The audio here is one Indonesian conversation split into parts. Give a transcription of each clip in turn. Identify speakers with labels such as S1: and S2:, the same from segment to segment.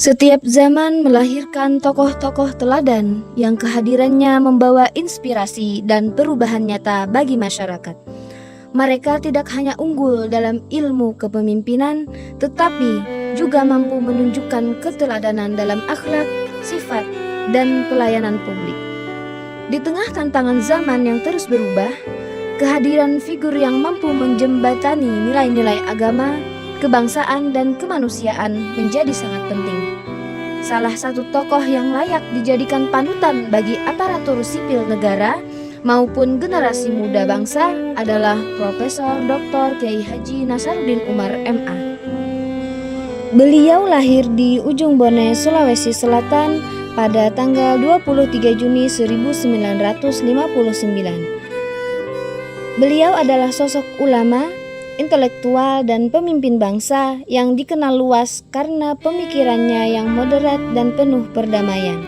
S1: Setiap zaman melahirkan tokoh-tokoh teladan yang kehadirannya membawa inspirasi dan perubahan nyata bagi masyarakat. Mereka tidak hanya unggul dalam ilmu kepemimpinan, tetapi juga mampu menunjukkan keteladanan dalam akhlak, sifat, dan pelayanan publik. Di tengah tantangan zaman yang terus berubah, kehadiran figur yang mampu menjembatani nilai-nilai agama, kebangsaan, dan kemanusiaan menjadi sangat penting. Salah satu tokoh yang layak dijadikan panutan bagi aparatur sipil negara maupun generasi muda bangsa adalah Profesor Dr. Kiai Haji Nasaruddin Umar MA. Beliau lahir di Ujung Bone, Sulawesi Selatan pada tanggal 23 Juni 1959. Beliau adalah sosok ulama, intelektual, dan pemimpin bangsa yang dikenal luas karena pemikirannya yang moderat dan penuh perdamaian.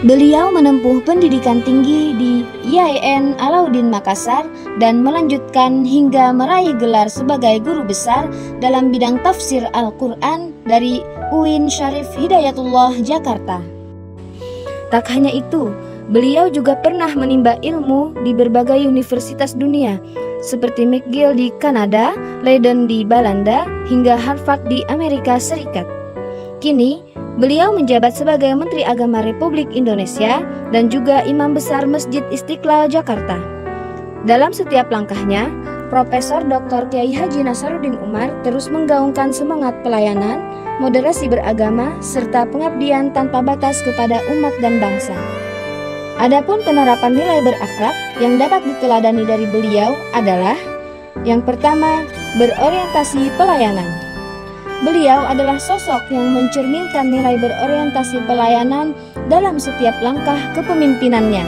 S1: Beliau menempuh pendidikan tinggi di IAIN Alauddin Makassar dan melanjutkan hingga meraih gelar sebagai guru besar dalam bidang tafsir Al-Quran dari UIN Syarif Hidayatullah, Jakarta. Tak hanya itu, beliau juga pernah menimba ilmu di berbagai universitas dunia, seperti McGill di Kanada, Leiden di Belanda, hingga Harvard di Amerika Serikat. Kini, beliau menjabat sebagai Menteri Agama Republik Indonesia dan juga Imam Besar Masjid Istiqlal Jakarta. Dalam setiap langkahnya, Profesor Dr. Kiai Haji Nasaruddin Umar terus menggaungkan semangat pelayanan, moderasi beragama, serta pengabdian tanpa batas kepada umat dan bangsa. Adapun penerapan nilai berakhlak yang dapat diteladani dari beliau adalah: yang pertama, berorientasi pelayanan. Beliau adalah sosok yang mencerminkan nilai berorientasi pelayanan dalam setiap langkah kepemimpinannya,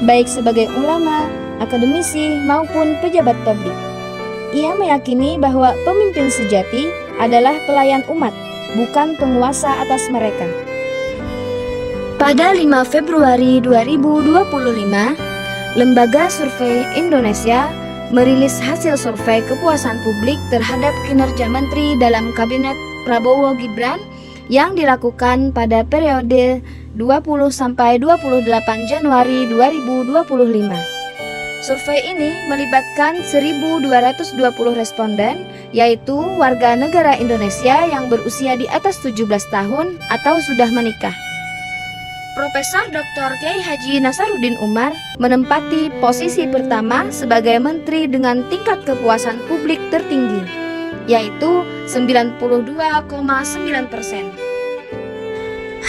S1: baik sebagai ulama, akademisi, maupun pejabat publik. Ia meyakini bahwa pemimpin sejati adalah pelayan umat, bukan penguasa atas mereka. Pada 5 Februari 2025, Lembaga Survei Indonesia merilis hasil survei kepuasan publik terhadap kinerja menteri dalam Kabinet Prabowo Gibran yang dilakukan pada periode 20-28 Januari 2025. Survei ini melibatkan 1.220 responden, yaitu warga negara Indonesia yang berusia di atas 17 tahun atau sudah menikah. Profesor Dr. Kiai Haji Nasaruddin Umar menempati posisi pertama sebagai menteri dengan tingkat kepuasan publik tertinggi, yaitu 92,9%.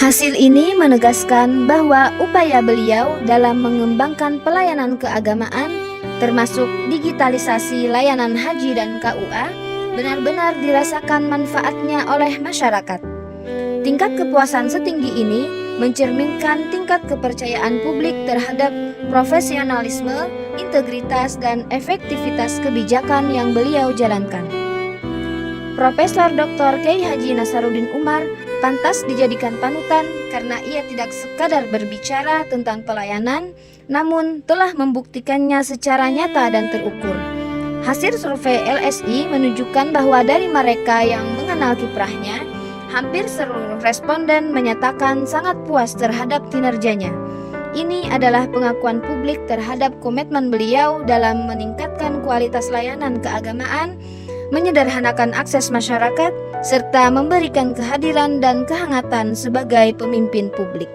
S1: Hasil ini menegaskan bahwa upaya beliau dalam mengembangkan pelayanan keagamaan, termasuk digitalisasi layanan haji dan KUA, benar-benar dirasakan manfaatnya oleh masyarakat. Tingkat kepuasan setinggi ini mencerminkan tingkat kepercayaan publik terhadap profesionalisme, integritas, dan efektivitas kebijakan yang beliau jalankan. Profesor Dr. Kiai Haji Nasaruddin Umar pantas dijadikan panutan karena ia tidak sekadar berbicara tentang pelayanan, namun telah membuktikannya secara nyata dan terukur. Hasil survei LSI menunjukkan bahwa dari mereka yang mengenal kiprahnya, hampir seluruh responden menyatakan sangat puas terhadap kinerjanya. Ini adalah pengakuan publik terhadap komitmen beliau dalam meningkatkan kualitas layanan keagamaan, menyederhanakan akses masyarakat, serta memberikan kehadiran dan kehangatan sebagai pemimpin publik.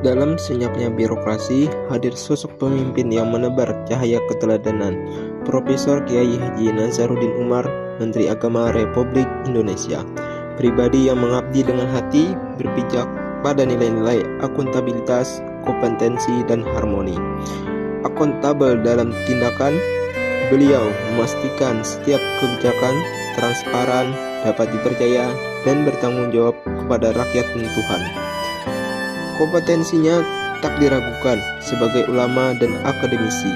S2: Dalam senyapnya birokrasi, hadir sosok pemimpin yang menebar cahaya keteladanan. Profesor Kiai Haji Nasaruddin Umar, Menteri Agama Republik Indonesia, pribadi yang mengabdi dengan hati, berpijak pada nilai-nilai akuntabilitas, kompetensi, dan harmoni. Akuntabel dalam tindakan, beliau memastikan setiap kebijakan transparan, dapat dipercaya, dan bertanggung jawab kepada rakyat dan Tuhan. Kompetensinya tak diragukan sebagai ulama dan akademisi.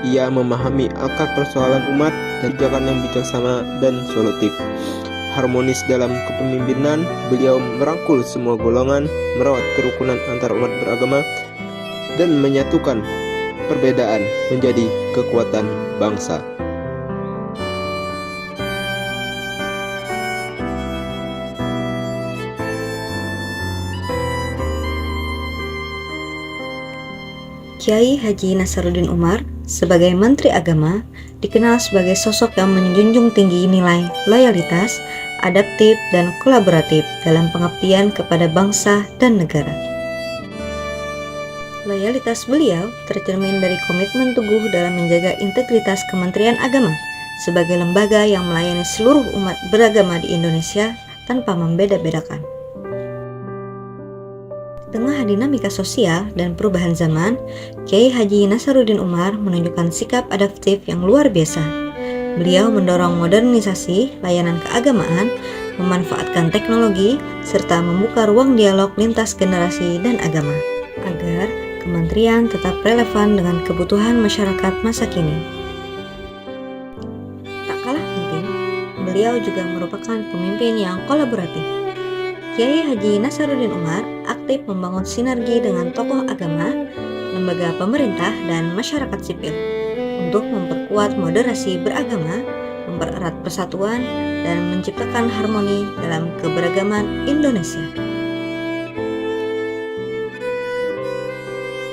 S2: Ia memahami akar persoalan umat dan kebijakan yang bijaksana dan solutif. Harmonis dalam kepemimpinan, beliau merangkul semua golongan, merawat kerukunan antar umat beragama, dan menyatukan perbedaan menjadi kekuatan bangsa.
S3: Kiai Haji Nasaruddin Umar sebagai Menteri Agama dikenal sebagai sosok yang menjunjung tinggi nilai loyalitas, adaptif, dan kolaboratif dalam pengabdian kepada bangsa dan negara. Loyalitas beliau tercermin dari komitmen teguh dalam menjaga integritas Kementerian Agama sebagai lembaga yang melayani seluruh umat beragama di Indonesia tanpa membeda-bedakan. Di tengah dinamika sosial dan perubahan zaman, Kiai Haji Nasaruddin Umar menunjukkan sikap adaptif yang luar biasa. Beliau mendorong modernisasi layanan keagamaan, memanfaatkan teknologi, serta membuka ruang dialog lintas generasi dan agama, agar kementerian tetap relevan dengan kebutuhan masyarakat masa kini. Tak kalah penting, beliau juga merupakan pemimpin yang kolaboratif. Kiai Haji Nasaruddin Umar aktif membangun sinergi dengan tokoh agama, lembaga pemerintah, dan masyarakat sipil untuk memperkuat moderasi beragama, mempererat persatuan, dan menciptakan harmoni dalam keberagaman Indonesia.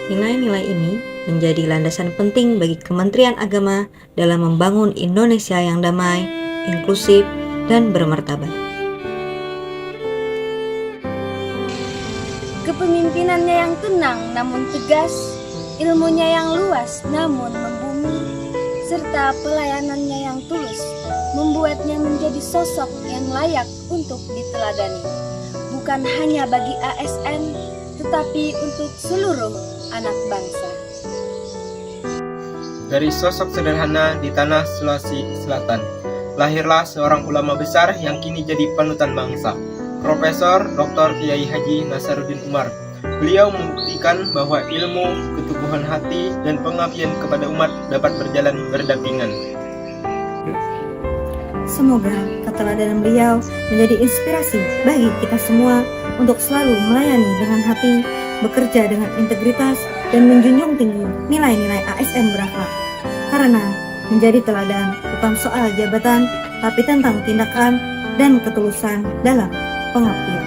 S3: Nilai-nilai ini menjadi landasan penting bagi Kementerian Agama dalam membangun Indonesia yang damai, inklusif, dan bermartabat.
S1: Kepemimpinannya yang tenang namun tegas, ilmunya yang luas namun membumi, serta pelayanannya yang tulus membuatnya menjadi sosok yang layak untuk diteladani, bukan hanya bagi ASN, tetapi untuk seluruh anak bangsa.
S2: Dari sosok sederhana di tanah Sulawesi Selatan, lahirlah seorang ulama besar yang kini jadi panutan bangsa, Profesor Dr. Kiai Haji Nasaruddin Umar. Beliau membuktikan bahwa ilmu, keteguhan hati, dan pengabdian kepada umat dapat berjalan berdampingan.
S3: Semoga keteladanan beliau menjadi inspirasi bagi kita semua untuk selalu melayani dengan hati, bekerja dengan integritas, dan menjunjung tinggi nilai-nilai ASN berakhlak. Karena menjadi teladan bukan soal jabatan, tapi tentang tindakan dan ketulusan dalam pengabdian.